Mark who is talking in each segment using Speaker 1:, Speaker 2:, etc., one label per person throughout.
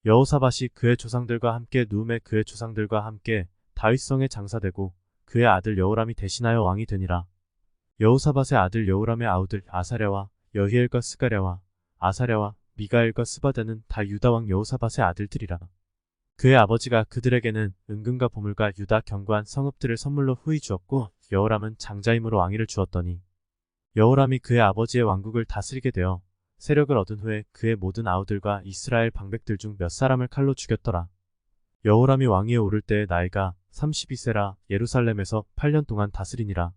Speaker 1: 여호사밧이 그의 조상들과 함께 누움에 그의 조상들과 함께 다윗성에 장사되고 그의 아들 여호람이 대신하여 왕이 되니라. 여호사밧의 아들 여호람의 아우들 아사랴와 여히엘과 스가랴와 아사랴와 미가엘과 스바다는 다 유다 왕 여호사밧의 아들들이라. 그의 아버지가 그들에게는 은금과 보물과 유다 견고한 성읍들을 선물로 후히 주었고 여호람은 장자임으로 왕위를 주었더니 여호람이 그의 아버지의 왕국을 다스리게 되어 세력을 얻은 후에 그의 모든 아우들과 이스라엘 방백들 중 몇 사람을 칼로 죽였더라. 여호람이 왕위에 오를 때의 나이가 32세라 예루살렘에서 8년 동안 다스리니라.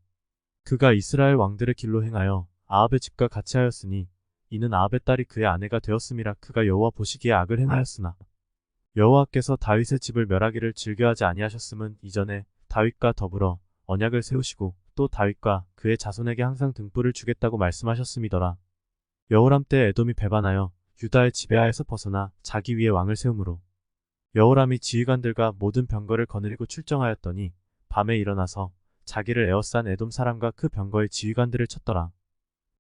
Speaker 1: 그가 이스라엘 왕들의 길로 행하여 아합의 집과 같이 하였으니 이는 아합의 딸이 그의 아내가 되었음이라. 그가 여호와 보시기에 악을 행하였으나 여호와께서 다윗의 집을 멸하기를 즐겨하지 아니하셨음은 이전에 다윗과 더불어 언약을 세우시고 또 다윗과 그의 자손에게 항상 등불을 주겠다고 말씀하셨음이더라. 여호람 때 에돔이 배반하여 유다의 지배하에서 벗어나 자기 위에 왕을 세우므로 여호람이 지휘관들과 모든 병거를 거느리고 출정하였더니 밤에 일어나서 자기를 에워싼 에돔 사람과 그 병거의 지휘관들을 쳤더라.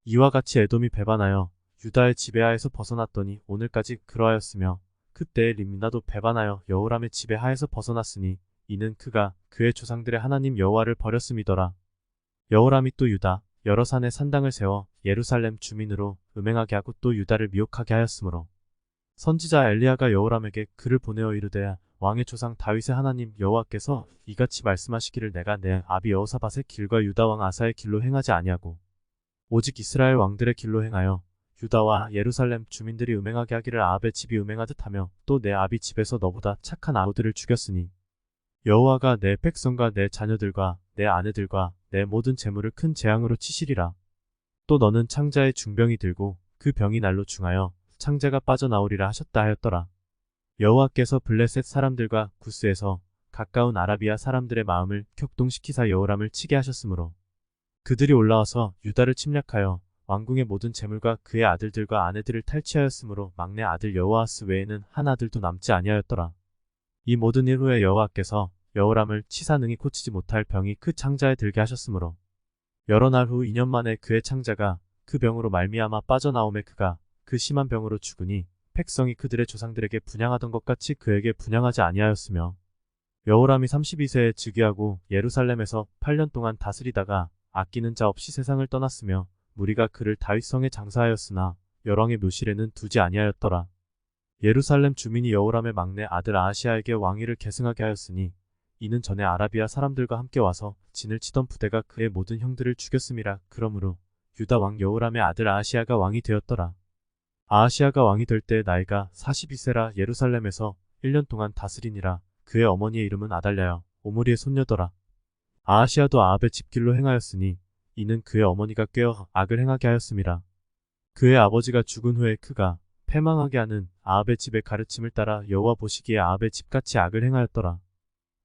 Speaker 1: 이와 같이 에돔이 배반하여 유다의 지배하에서 벗어났더니 오늘까지 그러하였으며 그때의 림나도 배반하여 여호람의 지배하에서 벗어났으니 이는 그가 그의 조상들의 하나님 여호와를 버렸음이더라. 여호람이 또 유다 여러 산에 산당을 세워 예루살렘 주민으로 음행하게 하고 또 유다를 미혹하게 하였으므로 선지자 엘리야가 여호람에게 글을 보내어 이르되 왕의 조상 다윗의 하나님 여호와께서 이같이 말씀하시기를 내가 내 아비 여호사밧의 길과 유다 왕 아사의 길로 행하지 아니하고 오직 이스라엘 왕들의 길로 행하여 유다와 예루살렘 주민들이 음행하게 하기를 아합의 집이 음행하듯 하며 또 내 아비 집에서 너보다 착한 아우들을 죽였으니 여호와가 내 백성과 내 자녀들과 내 아내들과 내 모든 재물을 큰 재앙으로 치시리라. 또 너는 창자의 중병이 들고 그 병이 날로 중하여 창자가 빠져나오리라 하셨다 하였더라. 여호와께서 블레셋 사람들과 구스에서 가까운 아라비아 사람들의 마음을 격동시키사 여호람을 치게 하셨으므로 그들이 올라와서 유다를 침략하여 왕궁의 모든 재물과 그의 아들들과 아내들을 탈취하였으므로 막내 아들 여호아스 외에는 한 아들도 남지 아니하였더라. 이 모든 일 후에 여호와께서 여호람을 치사 능히 고치지 못할 병이 그 창자에 들게 하셨으므로 여러 날 후 2년 만에 그의 창자가 그 병으로 말미암아 빠져나오매 그가 그 심한 병으로 죽으니 백성이 그들의 조상들에게 분향하던 것 같이 그에게 분향하지 아니하였으며 여호람이 32세에 즉위하고 예루살렘에서 8년 동안 다스리다가 아끼는 자 없이 세상을 떠났으며 무리가 그를 다윗성에 장사하였으나 열왕의 묘실에는 두지 아니하였더라. 예루살렘 주민이 여호람의 막내 아들 아하시아에게 왕위를 계승하게 하였으니 이는 전에 아라비아 사람들과 함께 와서 진을 치던 부대가 그의 모든 형들을 죽였음이라. 그러므로 유다 왕 여호람의 아들 아하시아가 왕이 되었더라. 아하시아가 왕이 될 때 나이가 42세라 예루살렘에서 1년 동안 다스리니라. 그의 어머니의 이름은 아달랴여 오므리의 손녀더라. 아하시아도 아합의 집길로 행하였으니 이는 그의 어머니가 꾀어 악을 행하게 하였음이라. 그의 아버지가 죽은 후에 그가 패망하게 하는 아합의 집의 가르침을 따라 여호와 보시기에 아합의 집같이 악을 행하였더라.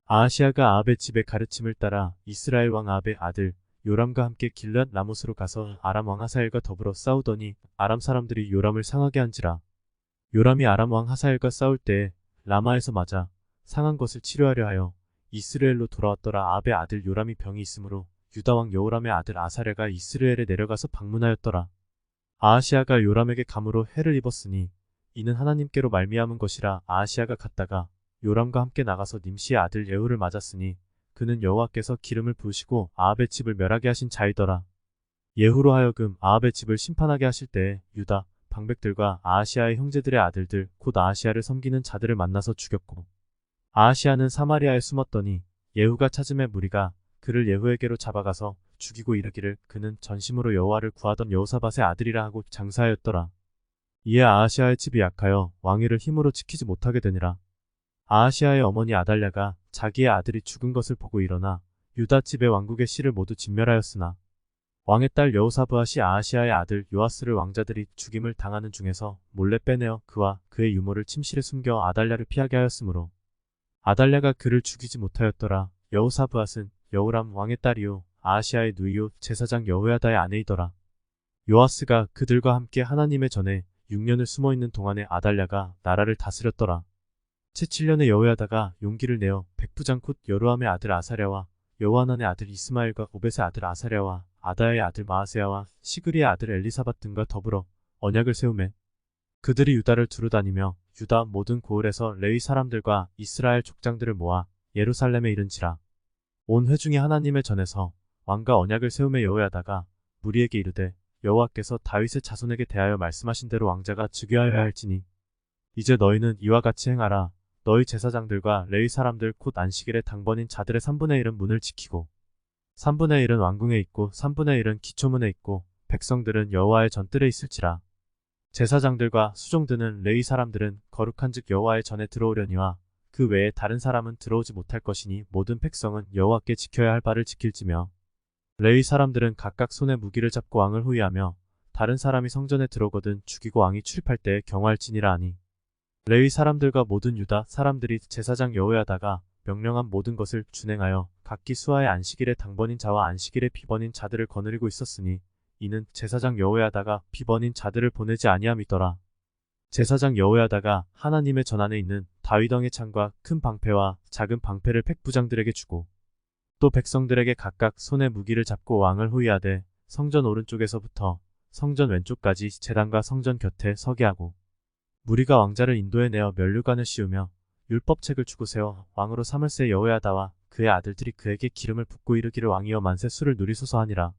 Speaker 1: 아하시아가 아합의 집의 가르침을 따라 이스라엘 왕 아합의 아들 요람과 함께 길앗 라못으로 가서 아람 왕 하사엘과 더불어 싸우더니 아람 사람들이 요람을 상하게 한지라. 요람이 아람 왕 하사엘과 싸울 때에 라마에서 맞아 상한 것을 치료하려 하여 이스라엘로 돌아왔더라. 아합의 아들 요람이 병이 있으므로 유다 왕 여호람의 아들 아사랴가 이스라엘에 내려가서 방문하였더라. 아하시아가 요람에게 감으로 해를 입었으니 이는 하나님께로 말미암은 것이라. 아하시아가 갔다가 요람과 함께 나가서 님시의 아들 예후를 맞았으니 그는 여호와께서 기름을 부으시고 아합의 집을 멸하게 하신 자이더라. 예후로 하여금 아합의 집을 심판하게 하실 때에 유다 방백들과 아하시아의 형제들의 아들들 곧 아하시아를 섬기는 자들을 만나서 죽였고 아하시아는 사마리아에 숨었더니 예후가 찾음에 무리가 그를 예후에게로 잡아가서 죽이고 이르기를 그는 전심으로 여호와를 구하던 여호사밧의 아들이라 하고 장사하였더라. 이에 아하시아의 집이 약하여 왕위를 힘으로 지키지 못하게 되니라. 아하시아의 어머니 아달랴가 자기의 아들이 죽은 것을 보고 일어나 유다 집의 왕국의 씨를 모두 진멸하였으나 왕의 딸 여호사브앗이 아하시아의 아들 요아스를 왕자들이 죽임을 당하는 중에서 몰래 빼내어 그와 그의 유모를 침실에 숨겨 아달랴를 피하게 하였으므로 아달랴가 그를 죽이지 못하였더라. 여호사브앗은 여호람 왕의 딸이요 아하시아의 누이요 제사장 여호야다의 아내이더라. 요아스가 그들과 함께 하나님의 전에 6년을 숨어있는 동안에 아달랴가 나라를 다스렸더라. 채 7년에 여호야다가 용기를 내어 백부장 곧 여로함의 아들 아사랴와 여호하난의 아들 이스마엘과 오벳의 아들 아사랴와 아다야의 아들 마아세야와 시그리의 아들 엘리사밧 등과 더불어 언약을 세우매 그들이 유다를 두루 다니며 유다 모든 고을에서 레위 사람들과 이스라엘 족장들을 모아 예루살렘에 이른지라. 온 회중이 하나님의 전에서 왕과 언약을 세우며 여호야다가 무리에게 이르되 여호와께서 다윗의 자손에게 대하여 말씀하신 대로 왕자가 즉위하여야 할지니 이제 너희는 이와 같이 행하라. 너희 제사장들과 레위 사람들 곧 안식일에 당번인 자들의 3분의 1은 문을 지키고 3분의 1은 왕궁에 있고 3분의 1은 기초문에 있고 백성들은 여호와의 전뜰에 있을지라. 제사장들과 수종드는 레위 사람들은 거룩한즉 여호와의 전에 들어오려니와 그 외에 다른 사람은 들어오지 못할 것이니 모든 백성은 여호와께 지켜야 할 바를 지킬지며 레위 사람들은 각각 손에 무기를 잡고 왕을 호위하며 다른 사람이 성전에 들어오거든 죽이고 왕이 출입할 때에 경화할지니라 하니 레위 사람들과 모든 유다 사람들이 제사장 여호야다가 명령한 모든 것을 준행하여 각기 수하의 안식일에 당번인 자와 안식일에 비번인 자들을 거느리고 있었으니 이는 제사장 여호야다가 비번인 자들을 보내지 아니함이더라. 제사장 여호야다가 하나님의 전 안에 있는 다윗왕의 창과 큰 방패와 작은 방패를 백부장들에게 주고 또 백성들에게 각각 손에 무기를 잡고 왕을 호위하되 성전 오른쪽에서부터 성전 왼쪽까지 제단과 성전 곁에 서게 하고 무리가 왕자를 인도해 내어 면류관을 씌우며 율법책을 주고 세워 왕으로 삼을새 여호야다와 그의 아들들이 그에게 기름을 붓고 이르기를 왕이여 만세 수를 누리소서 하니라.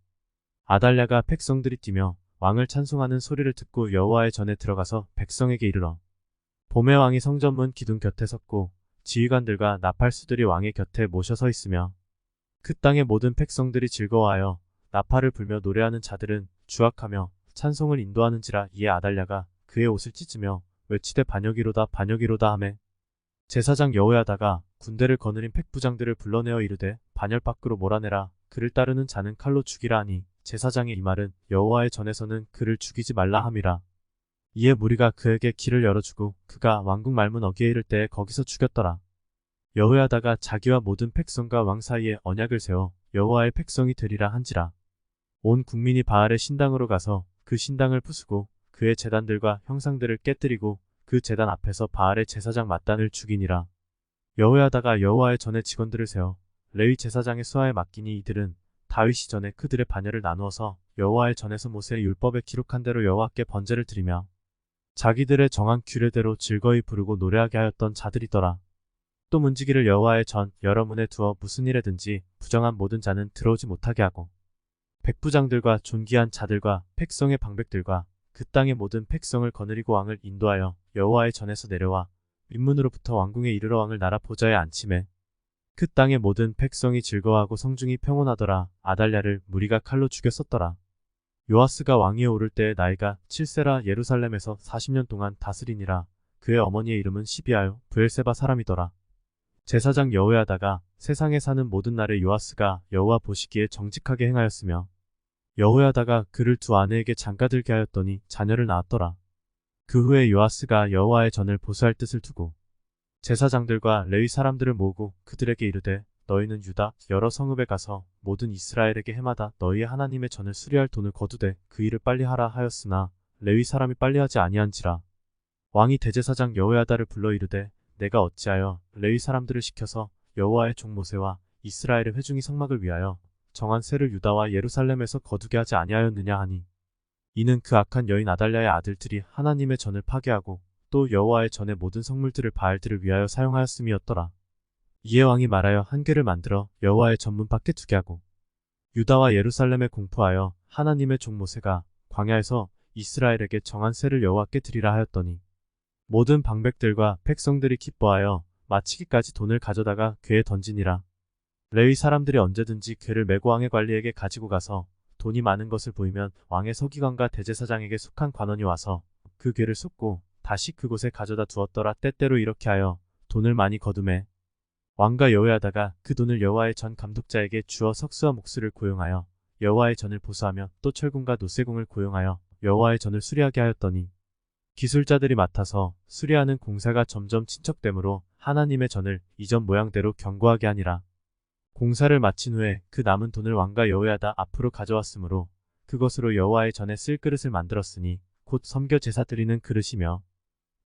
Speaker 1: 아달랴가 백성들이 뛰며 왕을 찬송하는 소리를 듣고 여호와의 전에 들어가서 백성에게 이르러 봄에 왕이 성전문 기둥 곁에 섰고 지휘관들과 나팔수들이 왕의 곁에 모셔 서 있으며 그 땅의 모든 백성들이 즐거워하여 나팔을 불며 노래하는 자들은 주악하며 찬송을 인도하는지라. 이에 아달랴가 그의 옷을 찢으며 외치되 반역이로다 반역이로다 하매 제사장 여호야다가 군대를 거느린 백부장들을 불러내어 이르되 반열 밖으로 몰아내라. 그를 따르는 자는 칼로 죽이라 하니 제사장의 이 말은 여호와의 전에서는 그를 죽이지 말라 함이라. 이에 무리가 그에게 길을 열어주고 그가 왕궁 말문 어귀에 이를 때에 거기서 죽였더라. 여호야다가 자기와 모든 백성과 왕 사이에 언약을 세워 여호와의 백성이 되리라 한지라. 온 국민이 바알의 신당으로 가서 그 신당을 부수고 그의 제단들과 형상들을 깨뜨리고 그 제단 앞에서 바알의 제사장 맏단을 죽이니라. 여호야다가 여호와의 전에 직원들을 세워 레위 제사장의 수하에 맡기니 이들은 다윗이 전에 그들의 반열을 나누어서 여호와의 전에서 모세의 율법에 기록한 대로 여호와께 번제를 드리며 자기들의 정한 규례대로 즐거이 부르고 노래하게 하였던 자들이더라. 또 문지기를 여호와의 전 여러 문에 두어 무슨 일에든지 부정한 모든 자는 들어오지 못하게 하고 백부장들과 존귀한 자들과 백성의 방백들과 그 땅의 모든 백성을 거느리고 왕을 인도하여 여호와의 전에서 내려와 윗문으로부터 왕궁에 이르러 왕을 나라 보좌에 앉히매 그 땅의 모든 백성이 즐거워하고 성중이 평온하더라. 아달랴를 무리가 칼로 죽였었더라. 요아스가 왕위에 오를 때의 나이가 7세라 예루살렘에서 40년 동안 다스리니라. 그의 어머니의 이름은 시비아요 브엘세바 사람이더라. 제사장 여호야다가 세상에 사는 모든 날에 요아스가 여호와 보시기에 정직하게 행하였으며 여호야다가 그를 두 아내에게 장가들게 하였더니 자녀를 낳았더라. 그 후에 요아스가 여호와의 전을 보수할 뜻을 두고 제사장들과 레위 사람들을 모으고 그들에게 이르되 너희는 유다 여러 성읍에 가서 모든 이스라엘에게 해마다 너희의 하나님의 전을 수리할 돈을 거두되 그 일을 빨리 하라 하였으나 레위 사람이 빨리 하지 아니한지라. 왕이 대제사장 여호야다를 불러 이르되 내가 어찌하여 레위 사람들을 시켜서 여호와의 종 모세와 이스라엘의 회중이 성막을 위하여 정한 세를 유다와 예루살렘에서 거두게 하지 아니하였느냐 하니 이는 그 악한 여인 아달랴의 아들들이 하나님의 전을 파괴하고 또 여호와의 전의 모든 성물들을 바알들을 위하여 사용하였음이었더라. 이에 왕이 말하여 한 궤를 만들어 여호와의 전문 밖에 두게 하고 유다와 예루살렘에 공포하여 하나님의 종 모세가 광야에서 이스라엘에게 정한 세를 여호와께 드리라 하였더니 모든 방백들과 백성들이 기뻐하여 마치기까지 돈을 가져다가 궤에 던지니라. 레위 사람들이 언제든지 궤를 메고 왕의 관리에게 가지고 가서 돈이 많은 것을 보이면 왕의 서기관과 대제사장에게 속한 관원이 와서 그 궤를 쏟고 다시 그곳에 가져다 두었더라. 때때로 이렇게 하여 돈을 많이 거두매 왕과 여호야다가 그 돈을 여호와의 전 감독자에게 주어 석수와 목수를 고용하여 여호와의 전을 보수하며 또 철공과 노쇠공을 고용하여 여호와의 전을 수리하게 하였더니 기술자들이 맡아서 수리하는 공사가 점점 친척되므로 하나님의 전을 이전 모양대로 견고하게 하니라. 공사를 마친 후에 그 남은 돈을 왕과 여호야다 앞으로 가져왔으므로 그것으로 여호와의 전에 쓸 그릇을 만들었으니 곧 섬겨 제사 드리는 그릇이며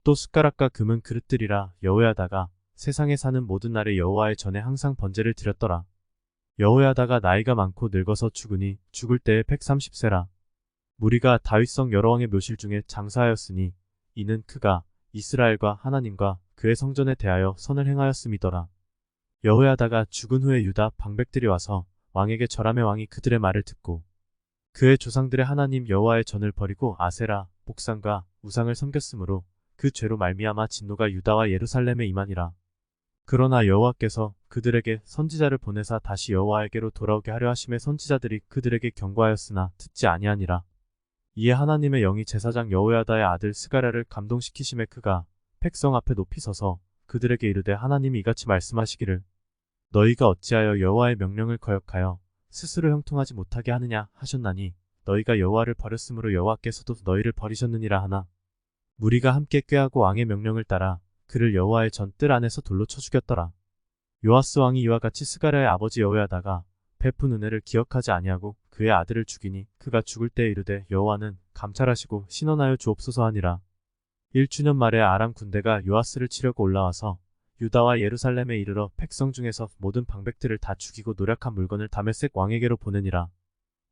Speaker 1: 또 숟가락과 금은 그릇들이라. 여호야다가 세상에 사는 모든 날에 여호와의 전에 항상 번제를 드렸더라. 여호야다가 나이가 많고 늙어서 죽으니 죽을 때에 130세라. 무리가 다윗성 여러 왕의 묘실 중에 장사하였으니 이는 그가 이스라엘과 하나님과 그의 성전에 대하여 선을 행하였음이더라. 여호야다가 죽은 후에 유다 방백들이 와서 왕에게 절하매 왕이 그들의 말을 듣고 그의 조상들의 하나님 여호와의 전을 버리고 아세라, 목상과 우상을 섬겼으므로 그 죄로 말미암아 진노가 유다와 예루살렘에 임하니라. 그러나 여호와께서 그들에게 선지자를 보내사 다시 여호와에게로 돌아오게 하려 하심에 선지자들이 그들에게 경고하였으나 듣지 아니하니라. 이에 하나님의 영이 제사장 여호야다의 아들 스가랴를 감동시키심에 그가 백성 앞에 높이 서서 그들에게 이르되 하나님이 이같이 말씀하시기를 너희가 어찌하여 여호와의 명령을 거역하여 스스로 형통하지 못하게 하느냐 하셨나니 너희가 여호와를 버렸으므로 여호와께서도 너희를 버리셨느니라 하나 무리가 함께 꾀하고 왕의 명령을 따라 그를 여호와의 전 뜰 안에서 돌로 쳐 죽였더라. 요아스 왕이 이와 같이 스가랴의 아버지 여호야다가 베푼 은혜를 기억하지 아니하고 그의 아들을 죽이니 그가 죽을 때에 이르되 여호와는 감찰하시고 신원하여 주옵소서 하니라. 1주년 말에 아람 군대가 요아스를 치려고 올라와서 유다와 예루살렘에 이르러 백성 중에서 모든 방백들을 다 죽이고 노략한 물건을 다메섹 왕에게로 보내니라.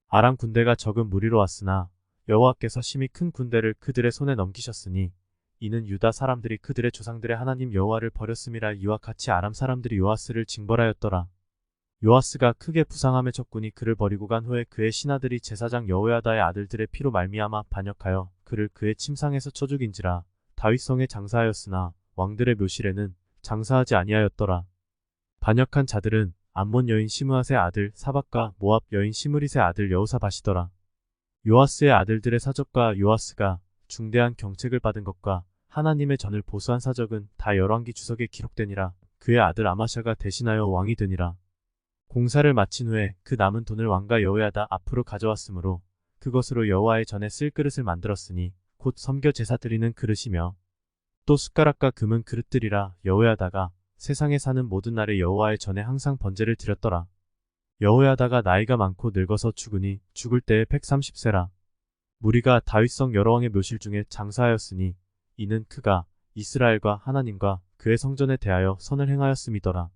Speaker 1: 아람 군대가 적은 무리로 왔으나 여호와께서 심히 큰 군대를 그들의 손에 넘기셨으니 이는 유다 사람들이 그들의 조상들의 하나님 여호와를 버렸음이라. 이와 같이 아람 사람들이 요아스를 징벌하였더라. 요아스가 크게 부상함에 적군이 그를 버리고 간 후에 그의 신하들이 제사장 여호야다의 아들들의 피로 말미암아 반역하여 그를 그의 침상에서 쳐 죽인지라. 다윗성에 장사하였으나 왕들의 묘실에는 장사하지 아니하였더라. 반역한 자들은 암몬 여인 시므앗의 아들 사박과 모압 여인 시므릿의 아들 여호사밧이더라. 요아스의 아들들의 사적과 요아스가 중대한 경책을 받은 것과 하나님의 전을 보수한 사적은 다 열왕기 주석에 기록되니라. 그의 아들 아마샤가 대신하여 왕이 되니라. 공사를 마친 후에 그 남은 돈을 왕과 여호야다 앞으로 가져왔으므로 그것으로 여호와의 전에 쓸 그릇을 만들었으니 곧 섬겨 제사 드리는 그릇이며 또 숟가락과 금은 그릇들이라. 여호야다가 세상에 사는 모든 날에 여호와의 전에 항상 번제를 드렸더라. 여호야다가 나이가 많고 늙어서 죽으니 죽을 때에 130세라. 무리가 다윗성 여러 왕의 묘실 중에 장사하였으니 이는 그가 이스라엘과 하나님과 그의 성전에 대하여 선을 행하였음이더라.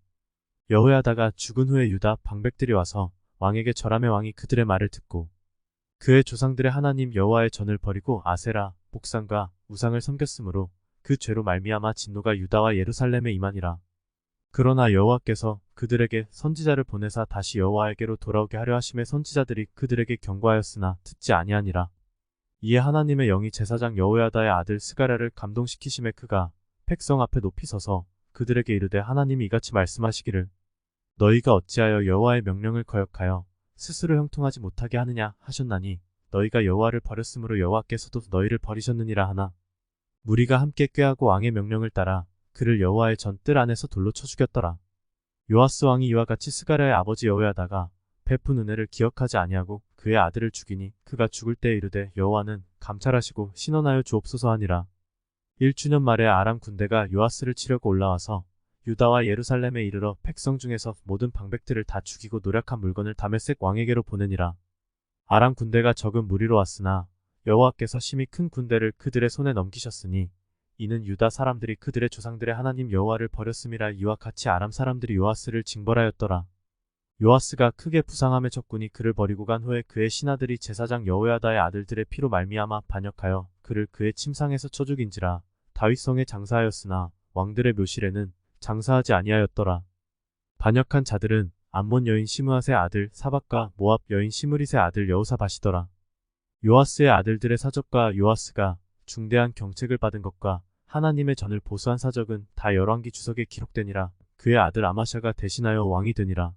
Speaker 1: 여호야다가 죽은 후에 유다 방백들이 와서 왕에게 절하매 왕이 그들의 말을 듣고 그의 조상들의 하나님 여호와의 전을 버리고 아세라, 목상과 우상을 섬겼으므로 그 죄로 말미암아 진노가 유다와 예루살렘에 임하니라. 그러나 여호와께서 그들에게 선지자를 보내사 다시 여호와에게로 돌아오게 하려 하심에 선지자들이 그들에게 경고하였으나 듣지 아니하니라. 이에 하나님의 영이 제사장 여호야다의 아들 스가랴를 감동시키심에 그가 백성 앞에 높이 서서 그들에게 이르되 하나님이 이같이 말씀하시기를 너희가 어찌하여 여호와의 명령을 거역하여 스스로 형통하지 못하게 하느냐 하셨나니 너희가 여호와를 버렸으므로 여호와께서도 너희를 버리셨느니라 하나 무리가 함께 꾀하고 왕의 명령을 따라 그를 여호와의 전 뜰 안에서 돌로 쳐 죽였더라. 요아스 왕이 이와 같이 스가랴의 아버지 여호야다가 베푼 은혜를 기억하지 아니하고 그의 아들을 죽이니 그가 죽을 때에 이르되 여호와는 감찰하시고 신원하여 주옵소서 하니라. 1주년 말에 아람 군대가 요아스를 치려고 올라와서 유다와 예루살렘에 이르러 백성 중에서 모든 방백들을 다 죽이고 노략한 물건을 다메섹 왕에게로 보내니라. 아람 군대가 적은 무리로 왔으나 여호와께서 심히 큰 군대를 그들의 손에 넘기셨으니 이는 유다 사람들이 그들의 조상들의 하나님 여호와를 버렸음이라. 이와 같이 아람 사람들이 요아스를 징벌하였더라. 요아스가 크게 부상함에 적군이 그를 버리고 간 후에 그의 신하들이 제사장 여호야다의 아들들의 피로 말미암아 반역하여 그를 그의 침상에서 쳐 죽인지라. 다윗성에 장사하였으나 왕들의 묘실에는 장사하지 아니하였더라. 반역한 자들은 암몬 여인 시므앗의 아들 사박과 모압 여인 시므릿의 아들 여호사밧이더라. 요아스의 아들들의 사적과 요아스가 중대한 경책을 받은 것과 하나님의 전을 보수한 사적은 다 열왕기 주석에 기록되니라. 그의 아들 아마샤가 대신하여 왕이 되니라.